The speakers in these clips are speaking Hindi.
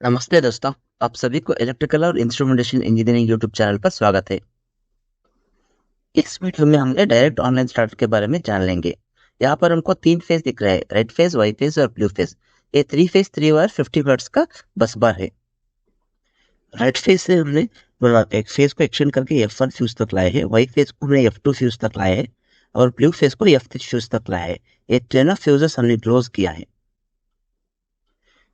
नमस्ते दोस्तों। आप सभी को इलेक्ट्रिकल और इंस्ट्रूमेंटेशन इंजीनियरिंग यूट्यूब चैनल पर स्वागत है। इस वीडियो में हमने डायरेक्ट ऑनलाइन स्टार्टर के बारे में जान लेंगे। यहाँ पर हमको तीन फेज दिख रहा है, रेड फेज, वाई फेज और ब्लू फेज। ये थ्री फेज 3 वायर 50 हर्ट्ज का बस बार है। रेड फेज से हमने एक फेज को एक्सटेंड करके F1 फ्यूज तक लाए हैं, वाई फेज को हमने F2 फ्यूज तक लाए हैं और ब्लू फेज को F3 फ्यूज तक लाए हैं। ये तीनों फ्यूजेस हमने क्लोज किया है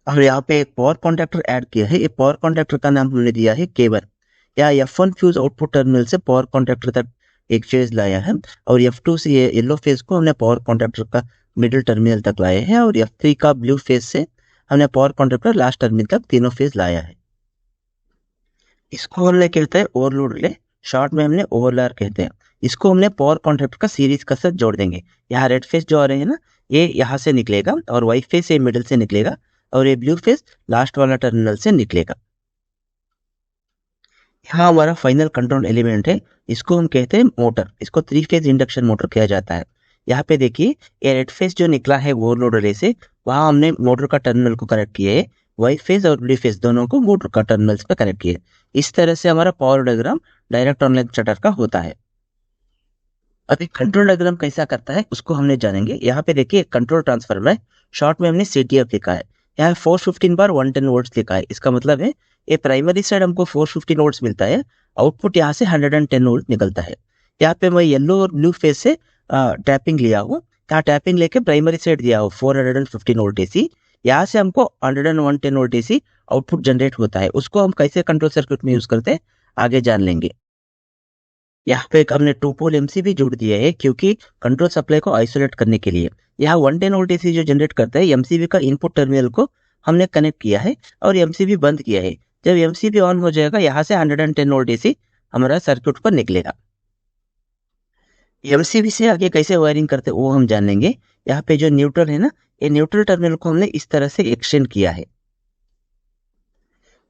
और यहाँ पे एक पावर कॉन्ट्रैक्टर ऐड किया है। ये पावर कॉन्ट्रैक्टर का नाम हमने दिया है K1। या F1 फ्यूज आउटपुट टर्मिनल से पावर कॉन्ट्रैक्टर तक एक फेज लाया है और F2 से ये येलो फेज को हमने पावर कॉन्ट्रैक्टर का मिडिल टर्मिनल तक लाए हैं और F3 का ब्लू फेज से हमने पावर कॉन्ट्रैक्टर लास्ट टर्मिनल तक तीनों फेज लाया है। इसको हमने कहते हैं ओवरलोड रिले, शॉर्ट में हमने ओवरलैर कहते हैं। इसको हमने पावर कॉन्ट्रैक्टर का सीरीज का साथ जोड़ देंगे। यहाँ रेड फेज जो आ रहे हैं ना, ये यहाँ से निकलेगा और वाइट फेज ये मिडिल से निकलेगा और ये ब्लू फेज लास्ट वाला टर्मिनल से निकलेगा। यहाँ हमारा फाइनल कंट्रोल एलिमेंट है, इसको हम कहते हैं मोटर। इसको थ्री फेज इंडक्शन मोटर किया जाता है। यहाँ पे देखिए, ये रेड फेज जो निकला है ओवरलोड रिले से, वहां हमने मोटर का टर्मिनल को कनेक्ट किया है। वाइट फेज और ब्लू फेज दोनों को मोटर का टर्मिनल्स पे कनेक्ट किया है। इस तरह से हमारा power diagram direct online starter का होता है। अभी कंट्रोल डायग्राम कैसा करता है उसको हमने जानेंगे। यहाँ पे देखिए कंट्रोल ट्रांसफार्मर है, शॉर्ट में हमने CTF लिखा है। यहाँ 415 बार 110 वोल्ट्स लिखा है। इसका मतलब है ये प्राइमरी साइड हमको 415 वोल्ट्स मिलता है, आउटपुट यहाँ से 110 वोल्ट निकलता है। यहाँ पे मैं येलो और ब्लू फेज से टैपिंग लिया हूँ। यहाँ टैपिंग लेके प्राइमरी साइड दिया हूँ 415 वोल्ट AC। यहाँ से हमको 110 वोल्ट AC आउटपुट जनरेट होता है। उसको हम कैसे कंट्रोल सर्किट में यूज करते हैं आगे जान लेंगे। यहाँ पे एक हमने टू पोल MCB जोड़ दिया है क्योंकि कंट्रोल सप्लाई को आइसोलेट करने के लिए। यहाँ 110 वोल्ट AC जो जनरेट करता है, MCB का इनपुट टर्मिनल को हमने कनेक्ट किया है और MCB बंद किया है। जब MCB ऑन हो जाएगा, यहाँ से 110 वोल्ट AC हमारा सर्किट पर निकलेगा। MCB से आगे कैसे वायरिंग करते हैं वो हम जान लेंगे। यहाँ पे जो न्यूट्रल है ना, ये न्यूट्रल टर्मिनल को हमने इस तरह से एक्सटेंड किया है।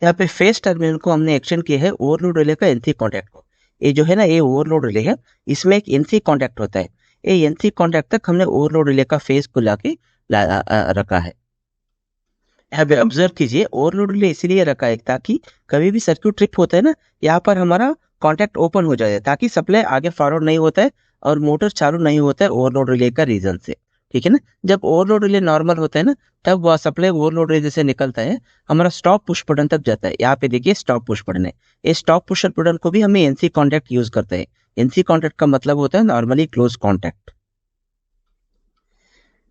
यहाँ पे फेस टर्मिनल को हमने एक्सटेंड किया है ओवरलोड रिले का NC कॉन्टैक्ट को। ये जो है ना, ये ओवरलोड रिले है, इसमें एक NC कॉन्टैक्ट होता है। ये NC कॉन्टैक्ट तक हमने ओवरलोड रिले का फेस को रखा है। यहाँ पे ऑब्जर्व कीजिए, ओवरलोड रिले इसीलिए रखा है ताकि कभी भी सर्किट ट्रिप होता है ना, यहाँ पर हमारा कॉन्टैक्ट ओपन हो जाए ताकि सप्लाई आगे फॉरवर्ड नहीं होता है और मोटर चालू नहीं होता है ओवरलोड रिले का रीजन से। ठीक है ना। जब ओवरलोड रिले नॉर्मल होता है ना, तब वह सप्लाई ओवरलोड रिले से निकलता है, हमारा स्टॉप पुश बटन तक जाता है। यहाँ पे देखिए स्टॉप पुश बटन है। ये स्टॉप पुश बटन को भी हमें NC कॉन्टैक्ट यूज करते हैं। NC कॉन्टैक्ट का मतलब होता है नॉर्मली क्लोज कॉन्टैक्ट।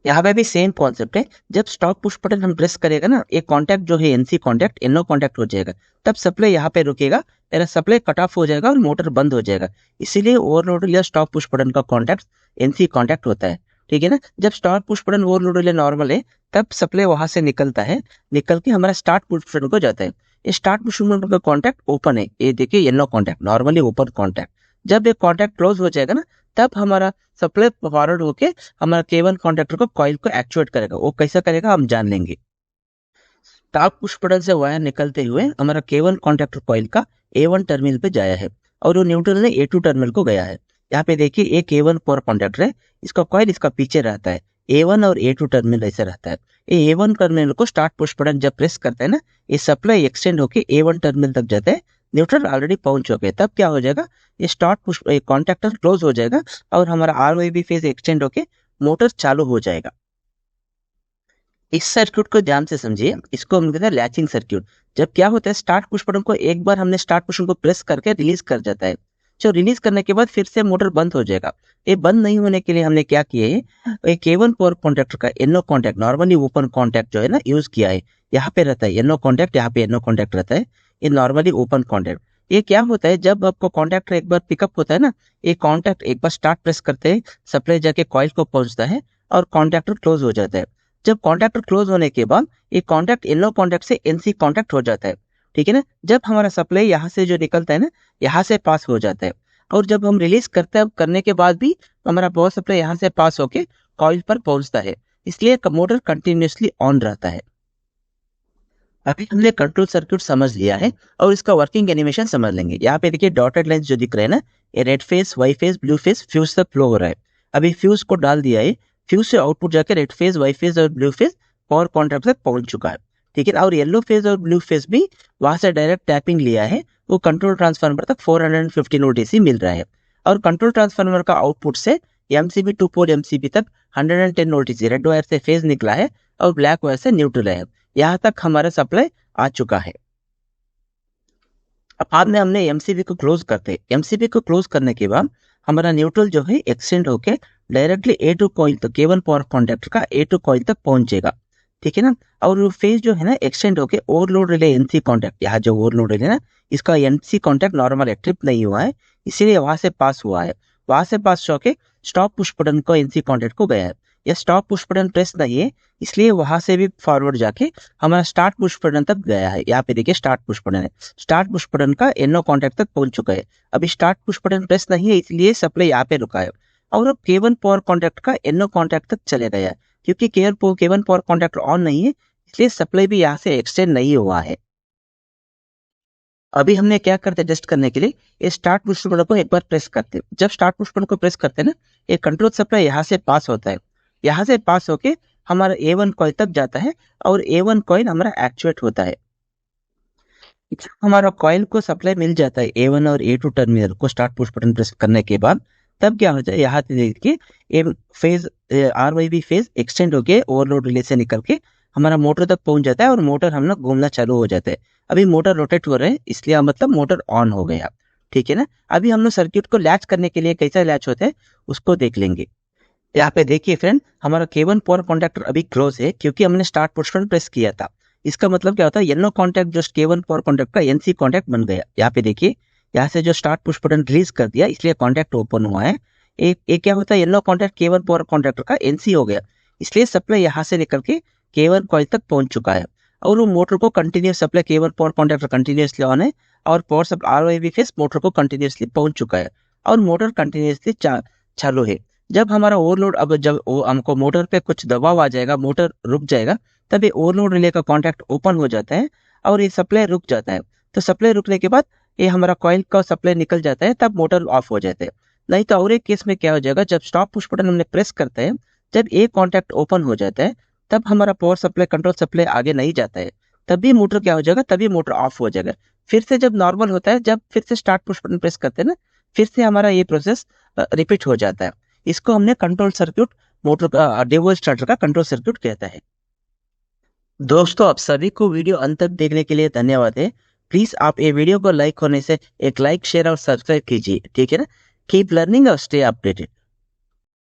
यहाँ पे भी सेम कॉन्सेप्ट है। जब स्टॉप पुश बटन हम प्रेस करेगा ना, ये कॉन्टैक्ट जो है NC कॉन्टैक्ट NO कॉन्टैक्ट हो जाएगा। तब सप्लाई यहाँ पे रुकेगा, तेरा सप्लाई कट ऑफ हो जाएगा और मोटर बंद हो जाएगा। इसीलिए ओवरलोड या स्टॉप पुश बटन का कॉन्टैक्ट NC कॉन्टैक्ट होता है। ठीक है ना। जब स्टॉप पुश बटन ओवरलोड या नॉर्मल है, तब सप्लाई वहां से निकलता है, निकल के हमारा स्टार्ट पुश बटन को जाता है। ये स्टार्ट पुश बटन का कॉन्टैक्ट ओपन है, ये देखिए NO contact, normally open contact. जब ये कॉन्टैक्ट क्लोज हो जाएगा ना, तब हमारा सप्लाई फॉरवर्ड होके हमारा K1 कॉन्टैक्टर को कॉइल को एक्चुएट करेगा। वो कैसा करेगा हम जान लेंगे। टॉप पुश बटन से वायर निकलते हुए हमारा K1 कॉन्टैक्टर कॉइल का A1 टर्मिनल पे जाया है और वो न्यूट्रल ने A2 टर्मिनल को गया है। यहाँ पे देखिए, ये K1 पावर कॉन्टैक्टर है, इसका कॉइल इसका पीछे रहता है। A1 और A2 टर्मिनल ऐसे रहता है। ये A1 टर्मिनल को स्टार्ट पुश बटन जब प्रेस करता है ना, ये सप्लाई एक्सटेंड होके A1 टर्मिनल तक जाता है। न्यूट्रल ऑलरेडी पहुंच चुके हैं, तब क्या हो जाएगा, ये स्टार्ट पुश कॉन्टैक्टर क्लोज हो जाएगा और हमारा RYB फेज एक्सटेंड होके मोटर चालू हो जाएगा। इस सर्किट को ध्यान से समझिए, इसको हम कहते हैं लैचिंग सर्किट। जब क्या होता है, स्टार्ट पुश बटन को एक बार हमने स्टार्ट पुश को प्रेस करके रिलीज कर जाता है। जो रिलीज करने के बाद फिर से मोटर बंद हो जाएगा। ये बंद नहीं होने के लिए हमने क्या किया है, एक K1 पावर कॉन्टैक्टर का NO contact, normally open contact जो है ना, यूज किया है। यहाँ पे रहता है NO कॉन्टैक्ट, यहाँ पे NO कॉन्टैक्ट रहता है। ये नॉर्मली ओपन कॉन्टैक्ट। ये क्या होता है, जब आपको कॉन्टैक्टर एक बार पिकअप होता है ना, ये कॉन्टैक्ट एक बार स्टार्ट प्रेस करते हैं, सप्लाई जाके कॉइल को पहुंचता है और कॉन्टैक्टर क्लोज हो जाता है। जब कॉन्टैक्टर क्लोज होने के बाद ये कॉन्टैक्ट NO कॉन्टैक्ट से NC कॉन्टैक्ट हो जाता है। ठीक है ना। जब हमारा सप्लाई यहाँ से जो निकलता है ना, यहाँ से पास हो जाता है और जब हम रिलीज करते हैं, करने के बाद भी हमारा पावर सप्लाई यहाँ से पास होके कॉइल पर पहुंचता है। इसलिए मोटर कंटिन्यूअसली ऑन रहता है। अभी हमने कंट्रोल सर्किट समझ लिया है और इसका वर्किंग एनिमेशन समझ लेंगे। यहाँ पे देखिए डॉटेड लाइंस जो दिख रहे हैं ना, ये red phase, Y phase, blue phase fuse तक फ्लो हो रहा है। अभी फ्यूज को डाल दिया है, फ्यूज से आउटपुट जाके रेड फेज, वाई फेज और ब्लू फेज पावर कॉन्ट्रैक्ट तक पहुंच चुका है। ठीक है। और येलो फेज और ब्लू फेज भी वहां से डायरेक्ट टैपिंग लिया है, वो कंट्रोल ट्रांसफार्मर तक 415 वोल्ट एसी मिल रहा है। और कंट्रोल ट्रांसफार्मर का आउटपुट से एमसीबी 2 पोल एमसीबी तक 110 वोल्ट एसी रेड वायर से फेज निकला है और ब्लैक वायर से न्यूट्रल है। यहाँ तक हमारा सप्लाई आ चुका है। अब बाद में हमने एमसीबी को क्लोज करते हैं। एमसीबी को क्लोज करने के बाद हमारा न्यूट्रल जो है एक्सटेंड होके डायरेक्टली A2 कॉइल तक, केवन पावर कॉन्टैक्टर का A2 कॉइल तक पहुंचेगा, ठीक है ना। और फेज जो है ना एक्सटेंड होके ओवरलोड रिले एनसी कॉन्टैक्ट, यहाँ जो ओवरलोड रिले ना इसका एनसी कॉन्टैक्ट नॉर्मल एक्टिव नहीं हुआ है, इसीलिए वहां से पास हुआ है। वहां से पास होके स्टॉप पुश बटन को एनसी कॉन्टैक्ट को गया है। यह स्टॉप पुश बटन प्रेस नहीं है, इसलिए वहां से भी फॉरवर्ड जाके हमारा स्टार्ट पुश बटन तक गया है। यहाँ पे देखिए स्टार्ट पुश बटन है, स्टार्ट पुश बटन का एनो कॉन्टैक्ट तक पहुंच चुका है। अभी स्टार्ट पुश बटन प्रेस नहीं है, इसलिए सप्लाई यहाँ पे रुका है। और अब केवन पावर कॉन्टैक्ट का एनो कॉन्टैक्ट तक चले गया है, क्योंकि केवन पावर कॉन्टैक्ट ऑन नहीं है, इसलिए सप्लाई भी यहाँ से एक्सटेंड नहीं हुआ है। अभी हमने क्या करते हैं टेस्ट करने के लिए, ये स्टार्ट पुश बटन को एक बार प्रेस करते हैं। जब स्टार्ट पुश बटन को प्रेस करते हैं ना, ये कंट्रोल सप्लाई यहाँ से पास होता है। यहाँ से पास होके हमारा A1 कॉइल तक जाता है और A1 कॉइल हमारा एक्चुएट होता है। हमारा कॉइल को सप्लाई मिल जाता है A1 और A2 टर्मिनल को स्टार्ट पुश बटन प्रेस करने के बाद, तब क्या होता है यहाँ से देखिए ये फेज RYB फेज एक्सटेंड होके ओवरलोड रिले से निकल के हमारा मोटर तक पहुंच जाता है और मोटर हम लोग घूमना चालू हो जाता है। अभी मोटर रोटेट हो रहे हैं, इसलिए मतलब मोटर ऑन हो गया, ठीक है ना। अभी हम लोग सर्किट को लैच करने के लिए कैसा लैच होता है उसको देख लेंगे। यहाँ पे देखिए फ्रेंड, हमारा केवन पावर कॉन्टैक्टर अभी क्लोज है, क्योंकि हमने स्टार्ट पुश बटन प्रेस किया था। इसका मतलब क्या होता है, येलो कॉन्टैक्ट जो केवन पावर कॉन्टैक्ट का एनसी कॉन्टैक्ट बन गया। यहाँ पे देखिए, यहाँ से जो स्टार्ट पुश बटन रिलीज कर दिया, इसलिए कॉन्टैक्ट ओपन हुआ है। एक क्या होता है, येलो कॉन्टैक्ट केवन पावर कॉन्टैक्टर का एनसी हो गया, इसलिए सप्लाई यहाँ से निकल के केवन कॉइल तक पहुंच चुका है। और वो मोटर को कंटिन्यूस सप्लाई, केवन पावर कॉन्टैक्टर कंटिन्यूसली ऑन है और power supply RYB phase motor को कंटिन्यूसली पहुंच चुका है और मोटर कंटिन्यूसली चालू है। जब हमारा ओवरलोड, अब जब हमको मोटर पे कुछ दबाव आ जाएगा, मोटर रुक जाएगा, तब ये ओवरलोड रिले का कॉन्टैक्ट ओपन हो जाता है और ये सप्लाई रुक जाता है। तो सप्लाई रुकने के बाद ये हमारा कॉइल का सप्लाई निकल जाता है, तब मोटर ऑफ हो जाता है। नहीं तो और एक केस में क्या हो जाएगा, जब स्टॉप पुश बटन हमने प्रेस करते हैं, जब एक कॉन्टैक्ट ओपन हो जाता है, तब हमारा पावर सप्लाई, कंट्रोल सप्लाई आगे नहीं जाता है, तभी मोटर क्या हो जाएगा, तभी मोटर ऑफ हो जाएगा। फिर से जब नॉर्मल होता है, जब फिर से स्टार्ट पुश बटन प्रेस करते हैं ना, फिर से हमारा ये प्रोसेस रिपीट हो जाता है। इसको हमने कंट्रोल सर्किट, मोटर का डेवो स्टार्टर का कंट्रोल सर्किट कहता है। दोस्तों, आप सभी को वीडियो अंत तक देखने के लिए धन्यवाद है। प्लीज आप ये वीडियो को लाइक होने से एक लाइक, शेयर और सब्सक्राइब कीजिए, ठीक है ना। कीप लर्निंग और स्टे अपडेटेड।